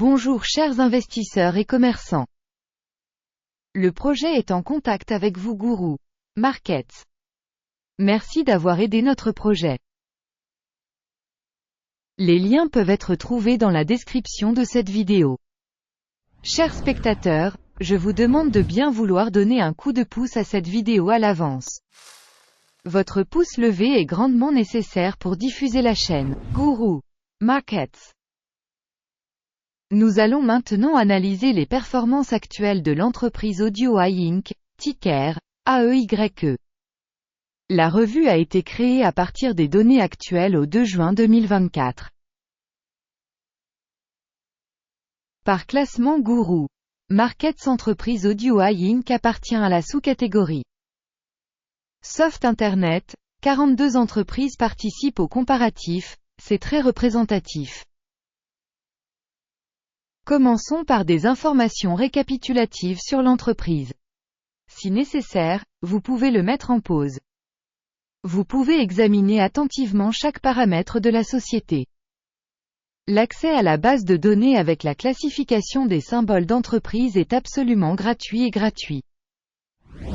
Bonjour chers investisseurs et commerçants. Le projet est en contact avec vous Guru Markets. Merci d'avoir aidé notre projet. Les liens peuvent être trouvés dans la description de cette vidéo. Chers spectateurs, je vous demande de bien vouloir donner un coup de pouce à cette vidéo à l'avance. Votre pouce levé est grandement nécessaire pour diffuser la chaîne Guru Markets. Nous allons maintenant analyser les performances actuelles de l'entreprise AudioEye Inc., ticker AEYE. La revue a été créée à partir des données actuelles au 2 juin 2024. Par classement Guru Markets, entreprise AudioEye Inc. appartient à la sous-catégorie Soft Internet. 42 entreprises participent au comparatif, c'est très représentatif. Commençons par des informations récapitulatives sur l'entreprise. Si nécessaire, vous pouvez le mettre en pause. Vous pouvez examiner attentivement chaque paramètre de la société. L'accès à la base de données avec la classification des symboles d'entreprise est absolument gratuit et gratuit.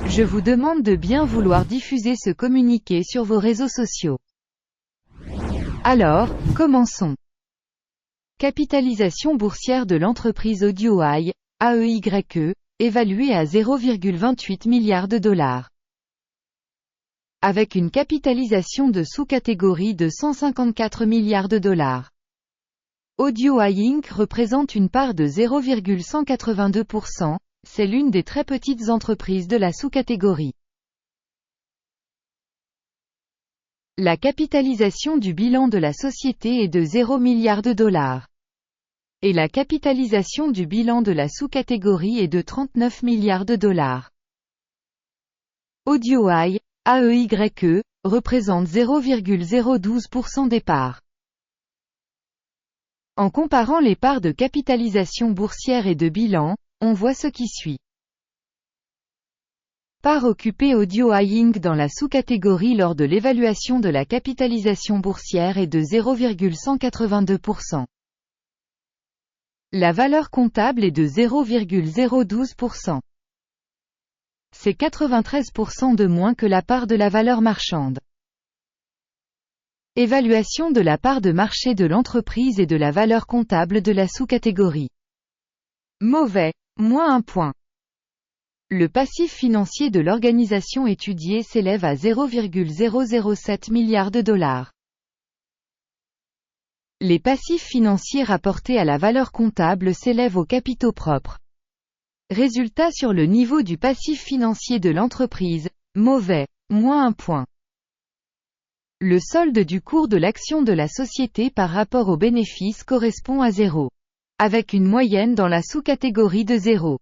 Je vous demande de bien vouloir diffuser ce communiqué sur vos réseaux sociaux. Alors, commençons. Capitalisation boursière de l'entreprise AudioEye, AEYE, évaluée à 0,28 milliards de dollars. Avec une capitalisation de sous-catégorie de 154 milliards de dollars. AudioEye Inc. représente une part de 0,182%, c'est l'une des très petites entreprises de la sous-catégorie. La capitalisation du bilan de la société est de 0 milliard de dollars. Et la capitalisation du bilan de la sous-catégorie est de 39 milliards de dollars. AudioEye, AEYE, représente 0,012% des parts. En comparant les parts de capitalisation boursière et de bilan, on voit ce qui suit. Part occupée AudioEye Inc. dans la sous-catégorie lors de l'évaluation de la capitalisation boursière est de 0,182%. La valeur comptable est de 0,012%. C'est 93% de moins que la part de la valeur marchande. Évaluation de la part de marché de l'entreprise et de la valeur comptable de la sous-catégorie. Mauvais, moins 1 point. Le passif financier de l'organisation étudiée s'élève à 0,007 milliards de dollars. Les passifs financiers rapportés à la valeur comptable s'élèvent aux capitaux propres. Résultat sur le niveau du passif financier de l'entreprise, mauvais, moins 1 point. Le solde du cours de l'action de la société par rapport aux bénéfices correspond à 0. Avec une moyenne dans la sous-catégorie de 0.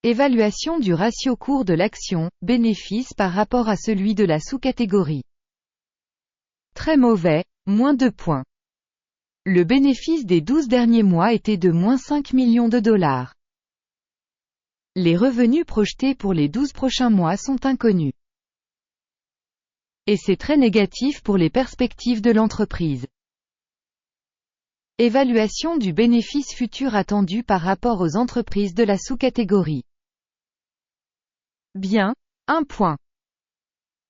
Évaluation du ratio cours de l'action, bénéfice par rapport à celui de la sous-catégorie. Très mauvais, moins 2 points. Le bénéfice des 12 derniers mois était de moins 5 millions de dollars. Les revenus projetés pour les 12 prochains mois sont inconnus. Et c'est très négatif pour les perspectives de l'entreprise. Évaluation du bénéfice futur attendu par rapport aux entreprises de la sous-catégorie. Bien, 1 point.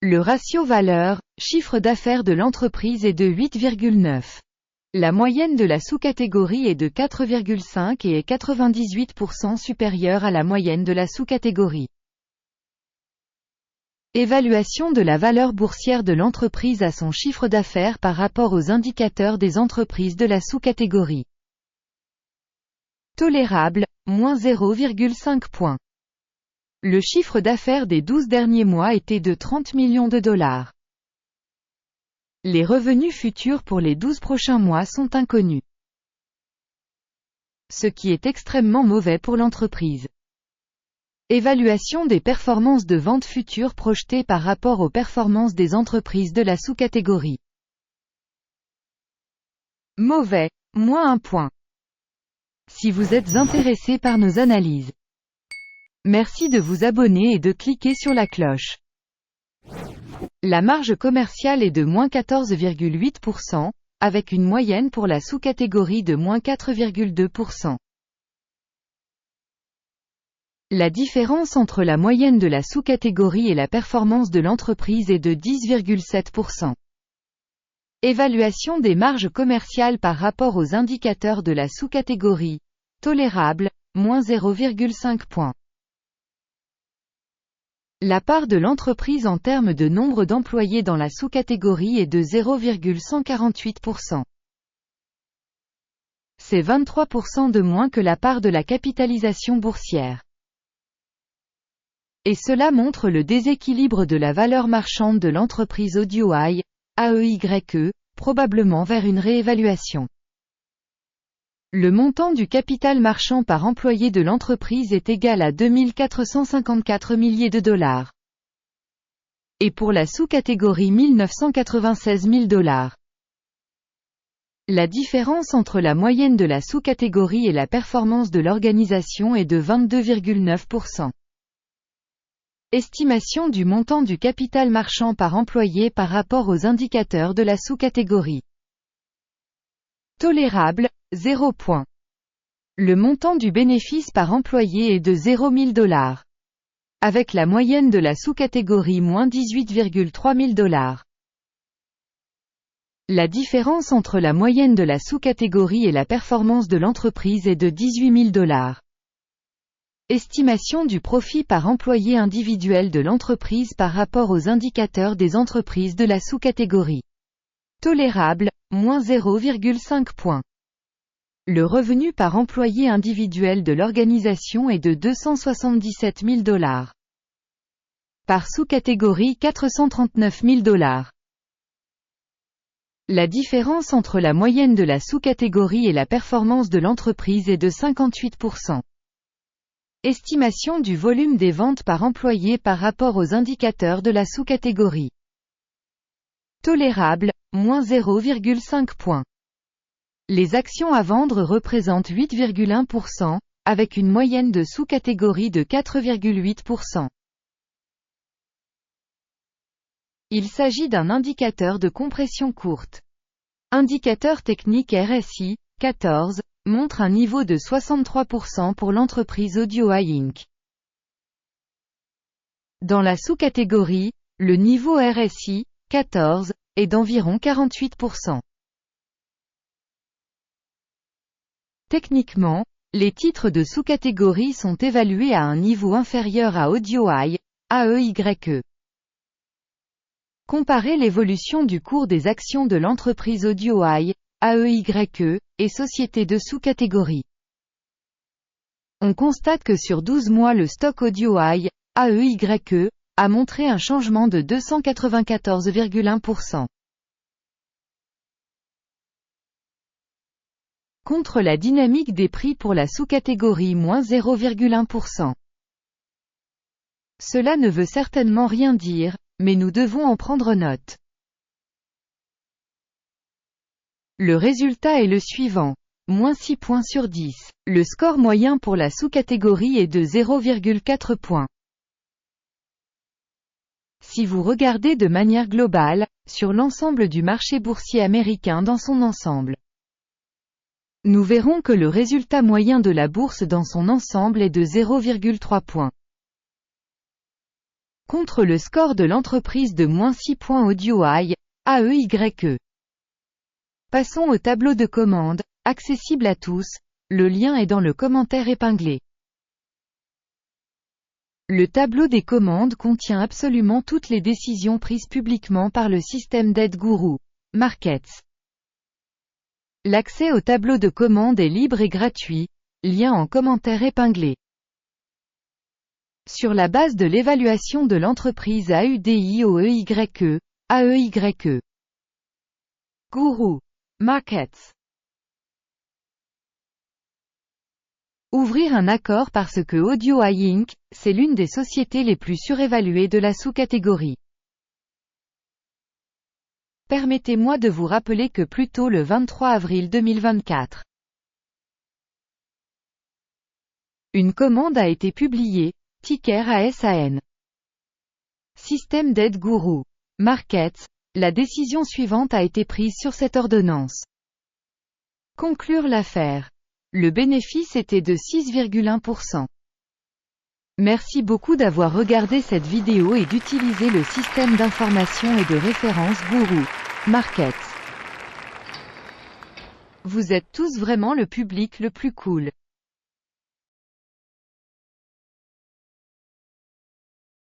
Le ratio valeur, chiffre d'affaires de l'entreprise est de 8,9. La moyenne de la sous-catégorie est de 4,5 et est 98% supérieure à la moyenne de la sous-catégorie. Évaluation de la valeur boursière de l'entreprise à son chiffre d'affaires par rapport aux indicateurs des entreprises de la sous-catégorie. Tolérable, moins 0,5 points. Le chiffre d'affaires des 12 derniers mois était de 30 millions de dollars. Les revenus futurs pour les 12 prochains mois sont inconnus. Ce qui est extrêmement mauvais pour l'entreprise. Évaluation des performances de vente futures projetées par rapport aux performances des entreprises de la sous-catégorie. Mauvais, moins 1 point. Si vous êtes intéressé par nos analyses, merci de vous abonner et de cliquer sur la cloche. La marge commerciale est de moins 14,8%, avec une moyenne pour la sous-catégorie de moins 4,2%. La différence entre la moyenne de la sous-catégorie et la performance de l'entreprise est de 10,7%. Évaluation des marges commerciales par rapport aux indicateurs de la sous-catégorie. Tolérable, moins 0,5 points. La part de l'entreprise en termes de nombre d'employés dans la sous-catégorie est de 0,148%. C'est 23% de moins que la part de la capitalisation boursière. Et cela montre le déséquilibre de la valeur marchande de l'entreprise AudioEye, AEYE, probablement vers une réévaluation. Le montant du capital marchand par employé de l'entreprise est égal à 2454 milliers de dollars. Et pour la sous-catégorie 1996 000 dollars. La différence entre la moyenne de la sous-catégorie et la performance de l'organisation est de 22,9%. Estimation du montant du capital marchand par employé par rapport aux indicateurs de la sous-catégorie. Tolérable, 0 points. Le montant du bénéfice par employé est de 0 000 dollars. Avec la moyenne de la sous-catégorie moins 18,3 000 dollars. La différence entre la moyenne de la sous-catégorie et la performance de l'entreprise est de 18 000 dollars. Estimation du profit par employé individuel de l'entreprise par rapport aux indicateurs des entreprises de la sous-catégorie. Tolérable, moins 0,5 points. Le revenu par employé individuel de l'organisation est de 277 000 dollars. Par sous-catégorie 439 000 dollars. La différence entre la moyenne de la sous-catégorie et la performance de l'entreprise est de 58%. Estimation du volume des ventes par employé par rapport aux indicateurs de la sous-catégorie. Tolérable, moins 0,5 points. Les actions à vendre représentent 8,1%, avec une moyenne de sous-catégorie de 4,8%. Il s'agit d'un indicateur de compression courte. Indicateur technique RSI, 14, montre un niveau de 63% pour l'entreprise AudioEye Inc. Dans la sous-catégorie, le niveau RSI, 14, est d'environ 48%. Techniquement, les titres de sous-catégorie sont évalués à un niveau inférieur à AudioEye, AEYE. Comparez l'évolution du cours des actions de l'entreprise AudioEye, AEYE, et sociétés de sous-catégorie. On constate que sur 12 mois le stock AudioEye, AEYE, a montré un changement de 294,1%. Contre la dynamique des prix pour la sous-catégorie moins 0,1%. Cela ne veut certainement rien dire, mais nous devons en prendre note. Le résultat est le suivant. Moins 6 points sur 10. Le score moyen pour la sous-catégorie est de 0,4 points. Si vous regardez de manière globale, sur l'ensemble du marché boursier américain dans son ensemble, nous verrons que le résultat moyen de la bourse dans son ensemble est de 0,3 points. Contre le score de l'entreprise de moins 6 points AudioEye, AEYE. Passons au tableau de commande, accessible à tous, le lien est dans le commentaire épinglé. Le tableau des commandes contient absolument toutes les décisions prises publiquement par le système d'aide Guru Markets. L'accès au tableau de commande est libre et gratuit, lien en commentaire épinglé. Sur la base de l'évaluation de l'entreprise AUDIOEYE, AEYE. Guru Markets. Ouvrir un accord parce que AudioEye Inc., c'est l'une des sociétés les plus surévaluées de la sous-catégorie. Permettez-moi de vous rappeler que plus tôt le 23 avril 2024, une commande a été publiée, ticker ASAN. Système d'aide Guru Markets, la décision suivante a été prise sur cette ordonnance. Conclure l'affaire. Le bénéfice était de 6,1%. Merci beaucoup d'avoir regardé cette vidéo et d'utiliser le système d'information et de référence Guru Markets. Vous êtes tous vraiment le public le plus cool.